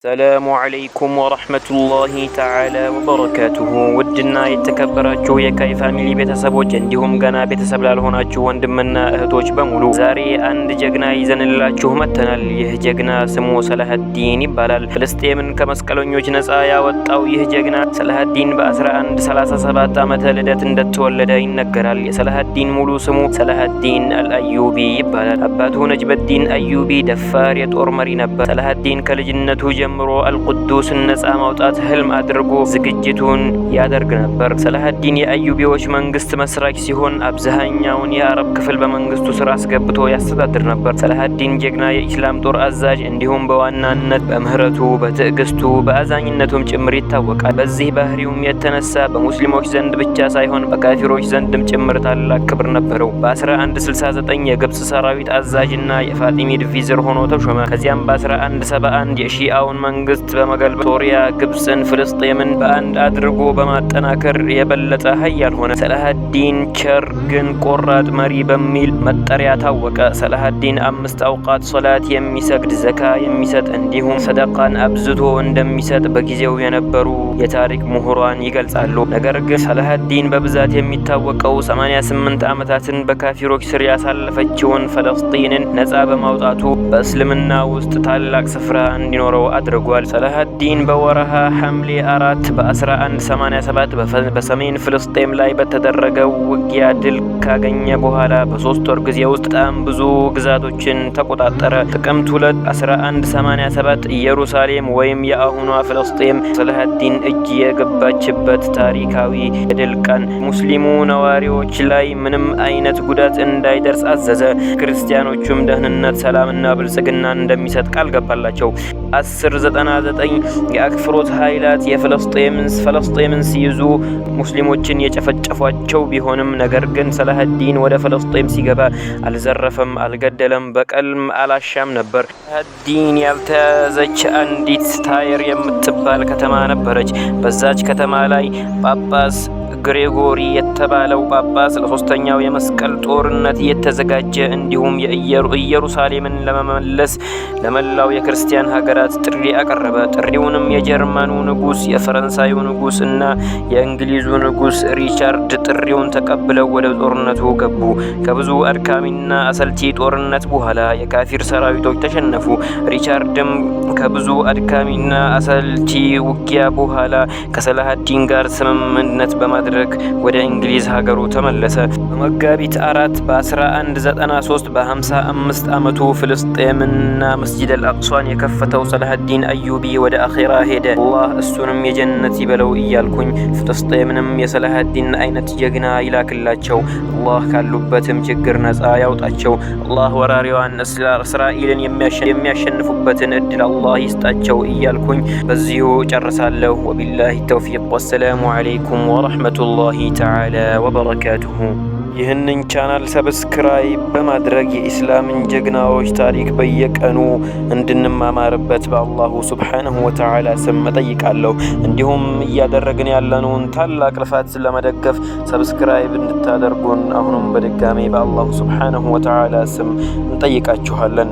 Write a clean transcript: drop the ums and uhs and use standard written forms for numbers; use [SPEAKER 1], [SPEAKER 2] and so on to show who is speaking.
[SPEAKER 1] السلام عليكم ورحمة الله تعالى وبركاته ودنا يتكبراችሁ የካይ ፋሚሊ ቤተሰቦች እንዲሁም ገና ቤተሰብ ላልሆናችሁ ወንድምና እህቶች በሙሉ ዛሬ አንድ ጀግና ይዘንላችሁ መተናል። ይህ ጀግና ስሙ ሰላሐዲን ይባላል። ፍልስጤምን ከመስቀለኞች ነፃ ያወጣው ይህ ጀግና ሰላሐዲን በ1137 ዓመተ ልደት እንደተወለደ ይነገራል። የሰላሐዲን ሙሉ ስሙ ሰላሐዲን አልአዩቢ ይባላል። አባቱ ነጅበዲን አዩቢ ደፋር የጦር መሪ ነበር። ሰላሐዲን ከልጅነቱ ጀምሮ አልቁዱስ ነፃ ማውጣት ህልም አድርጎ ዝግጅቱን ያደርግ ነበር። ሰላሐዲን የአዩቢዎች መንግስት መስራች ሲሆን አብዛኛውን የአረብ ክፍል በመንግስቱ ስራ አስገብቶ ያስተዳድር ነበር። ሰላሐዲን ጀግና የኢስላም ጦር አዛዥ እንዲሁም በዋናነት በምህረቱ፣ በትዕግስቱ፣ በአዛኝነቱም ጭምር ይታወቃል። በዚህ ባህሪውም የተነሳ በሙስሊሞች ዘንድ ብቻ ሳይሆን በካፊሮች ዘንድም ጭምር ታላቅ ክብር ነበረው። በ1169 የግብጽ ሰራዊት አዛዥና የፋጢሚድ ቪዝር ሆኖ ተሾመ። ከዚያም በ1171 የሺአውን መንግስት በመገልበጥ ሶሪያ፣ ግብጽን፣ ፍልስጤምን በአንድ አድርጎ በማጠናከር የበለጠ ኃያል ሆነ። ሰላሐዲን ቸር ግን ቆራጥ መሪ በሚል መጠሪያ ታወቀ። ሰላሐዲን 5 አውቃት ሶላት የሚሰግድ፣ ዘካ የሚሰጥ እንዲሁም ሰደቃን አብዝቶ እንደሚሰጥ በጊዜው የነበሩ የታሪክ ምሁራን ይገልጻሉ። ነገር ግን ሰላሐዲን በብዛት የሚታወቀው 88 ዓመታትን በካፊሮች ስር ያሳለፈችውን ፍልስጤምን ነፃ በማውጣቱ በእስልምና ውስጥ ታላቅ ስፍራ እንዲኖረው አድርጓል። ሰላሐዲን በወረሃ ሐምሌ 4 በ1187 በሰሜን ፍልስጤም ላይ በተደረገው ውጊያ ድል ካገኘ በኋላ በ3 ወር ጊዜ ውስጥ በጣም ብዙ ግዛቶችን ተቆጣጠረ። ጥቅምት 2 1187 ኢየሩሳሌም ወይም የአሁኗ ፍልስጤም ሰላሐዲን እጅ የገባችበት ታሪካዊ የድል ቀን። ሙስሊሙ ነዋሪዎች ላይ ምንም አይነት ጉዳት እንዳይደርስ አዘዘ። ክርስቲያኖቹም ደህንነት፣ ሰላምና ብልጽግና እንደሚሰጥ ቃል ገባላቸው። 1099 የአክፍሮት ኃይላት ፍልስጤምን ሲይዙ ሙስሊሞችን የጨፈጨፏቸው ቢሆንም ነገር ግን ሰላሐዲን ወደ ፍልስጤም ሲገባ አልዘረፈም፣ አልገደለም፣ በቀልም አላሻም ነበር። ሰላሐዲን ያልተያዘች አንዲት ታይር የምትባል ከተማ ነበረች። በዛች ከተማ ላይ ጳጳስ ግሬጎሪ የተባለው ጳጳስ ለሶስተኛው የመስቀል ጦርነት እየተዘጋጀ እንዲሁም ኢየሩሳሌምን ለመመለስ ለመላው የክርስቲያን ሀገራት ጥሪ አቀረበ። ጥሪውንም የጀርመኑ ንጉስ፣ የፈረንሳዩ ንጉስ እና የእንግሊዙ ንጉስ ሪቻርድ ጥሪውን ተቀብለው ወደ ጦርነቱ ገቡ። ከብዙ አድካሚና አሰልቺ ጦርነት በኋላ የካፊር ሰራዊቶች ተሸነፉ። ሪቻርድም ከብዙ አድካሚና አሰልቺ ውጊያ በኋላ ከሰላሐዲን ጋር ስምምነት በማድረግ ወደ እንግሊዝ ሀገሩ ተመለሰ። በመጋቢት 4 በ1193 በ55 ዓመቱ ፍልስጤምና መስጂድ አልአቅሷን የከፈተው ሰላሐዲን አዩቢ ወደ አኺራ ሄደ። አላህ እሱንም የጀነት ይበለው እያልኩኝ ፍልስጤምንም የሰላሐዲን አይነት ጀግና ይላክላቸው። አላህ ካሉበትም ችግር ነፃ ያውጣቸው። አላህ ወራሪዋን እስራኤልን የሚያሸንፉበትን እድል አላህ ይስጣቸው እያልኩኝ በዚሁ ጨርሳለሁ። ወቢላሂ ተውፊቅ። ወሰላሙ አለይኩም ወረሕመቱላሂ ተዓላ ወበረካቱሁ። ይህንን ቻናል ሰብስክራይብ በማድረግ የኢስላምን ጀግናዎች ታሪክ በየቀኑ እንድንማማርበት በአላሁ ሱብሓነሁ ወተዓላ ስም እጠይቃለሁ። እንዲሁም እያደረግን ያለነውን ታላቅ ልፋት ለመደገፍ ሰብስክራይብ እንድታደርጉን አሁንም በድጋሚ በአላሁ ሱብሓነሁ ወተዓላ ስም እንጠይቃችኋለን።